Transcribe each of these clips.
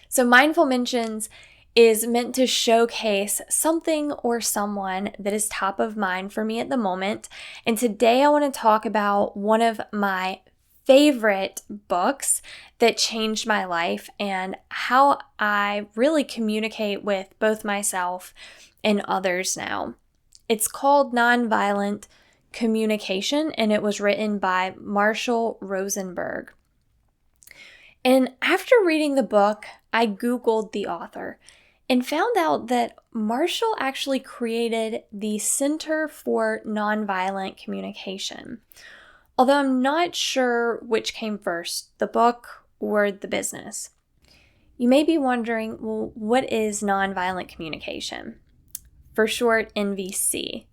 So Mindful Mentions is meant to showcase something or someone that is top of mind for me at the moment. And today I want to talk about one of my favorite books that changed my life and how I really communicate with both myself and others now. It's called Nonviolent Communication, and it was written by Marshall Rosenburg. And after reading the book, I Googled the author and found out that Marshall actually created the Center for Nonviolent Communication. Although I'm not sure which came first, the book or the business. You may be wondering, well, what is nonviolent communication? For short, NVC.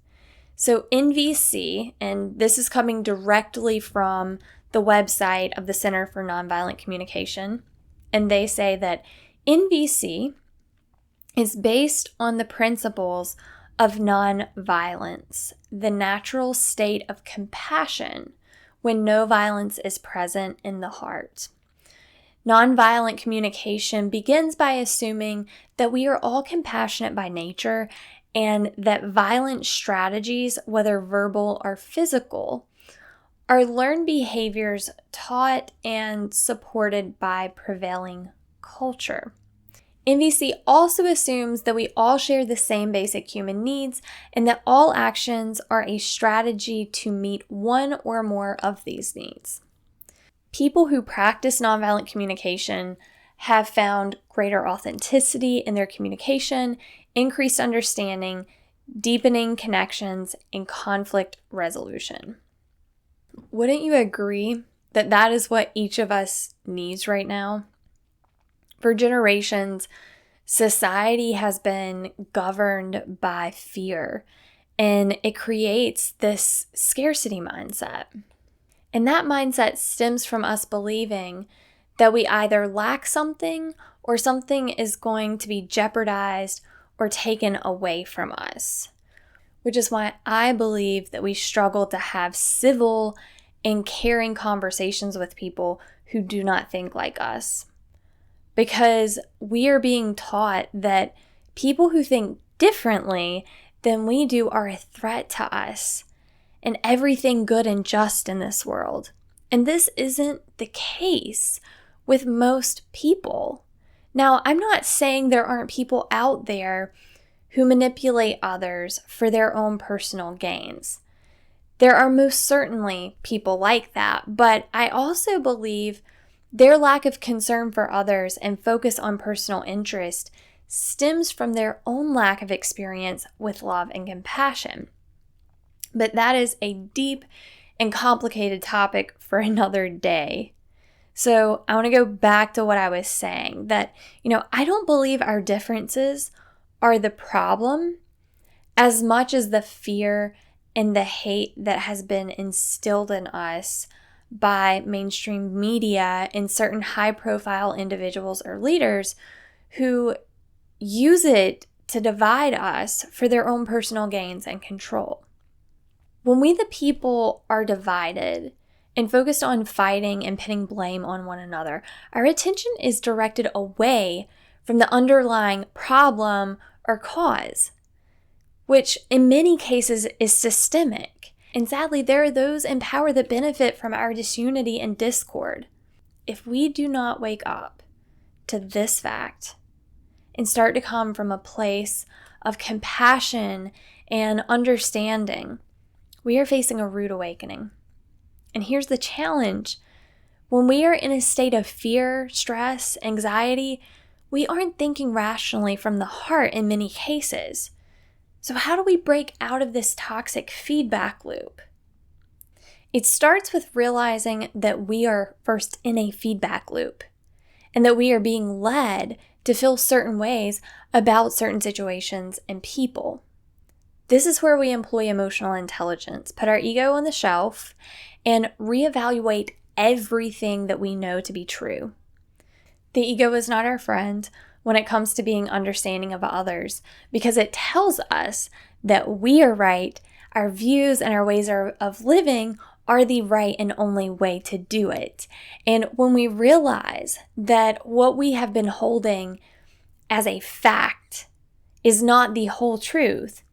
So NVC, and this is coming directly from the website of the Center for Nonviolent Communication, and they say that NVC is based on the principles of nonviolence, the natural state of compassion when no violence is present in the heart. Nonviolent communication begins by assuming that we are all compassionate by nature and that violent strategies, whether verbal or physical, are learned behaviors taught and supported by prevailing culture. NVC also assumes that we all share the same basic human needs and that all actions are a strategy to meet one or more of these needs. People who practice nonviolent communication have found greater authenticity in their communication, increased understanding, deepening connections, and conflict resolution. Wouldn't you agree that that is what each of us needs right now? For generations, society has been governed by fear, and it creates this scarcity mindset. And that mindset stems from us believing that we either lack something or something is going to be jeopardized or taken away from us, which is why I believe that we struggle to have civil and caring conversations with people who do not think like us. Because we are being taught that people who think differently than we do are a threat to us and everything good and just in this world. And this isn't the case with most people. Now, I'm not saying there aren't people out there who manipulate others for their own personal gains. There are most certainly people like that, but I also believe their lack of concern for others and focus on personal interest stems from their own lack of experience with love and compassion. But that is a deep and complicated topic for another day. So I want to go back to what I was saying, that, I don't believe our differences are the problem as much as the fear and the hate that has been instilled in us by mainstream media and certain high-profile individuals or leaders who use it to divide us for their own personal gains and control. When we the people are divided and focused on fighting and pinning blame on one another, our attention is directed away from the underlying problem or cause, which in many cases is systemic. And sadly, there are those in power that benefit from our disunity and discord. If we do not wake up to this fact and start to come from a place of compassion and understanding, we are facing a rude awakening. And here's the challenge. When we are in a state of fear, stress, anxiety, we aren't thinking rationally from the heart in many cases. So how do we break out of this toxic feedback loop? It starts with realizing that we are first in a feedback loop and that we are being led to feel certain ways about certain situations and people. This is where we employ emotional intelligence, put our ego on the shelf, and reevaluate everything that we know to be true. The ego is not our friend when it comes to being understanding of others, because it tells us that we are right, our views and our ways of living are the right and only way to do it. And when we realize that what we have been holding as a fact is not the whole truth,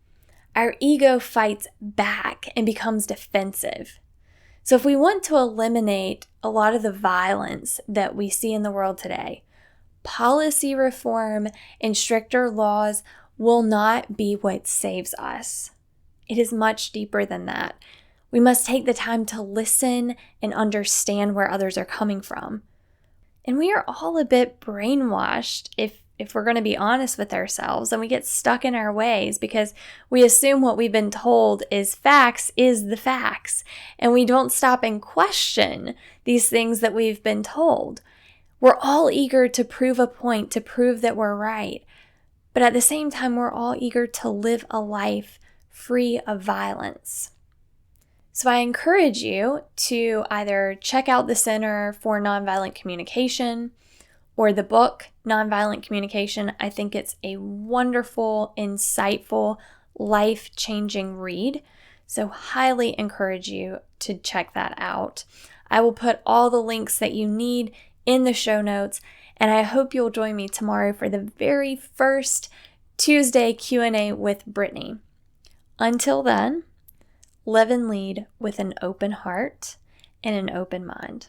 our ego fights back and becomes defensive. So if we want to eliminate a lot of the violence that we see in the world today, policy reform and stricter laws will not be what saves us. It is much deeper than that. We must take the time to listen and understand where others are coming from. And we are all a bit brainwashed if we're going to be honest with ourselves, and we get stuck in our ways because we assume what we've been told is facts is the facts, and we don't stop and question these things that we've been told. We're all eager to prove a point, to prove that we're right, but at the same time, we're all eager to live a life free of violence. So I encourage you to either check out the Center for Nonviolent Communication or the book, Nonviolent Communication. I think it's a wonderful, insightful, life-changing read. So highly encourage you to check that out. I will put all the links that you need in the show notes, and I hope you'll join me tomorrow for the very first Tuesday Q&A with Brittney. Until then, live and lead with an open heart and an open mind.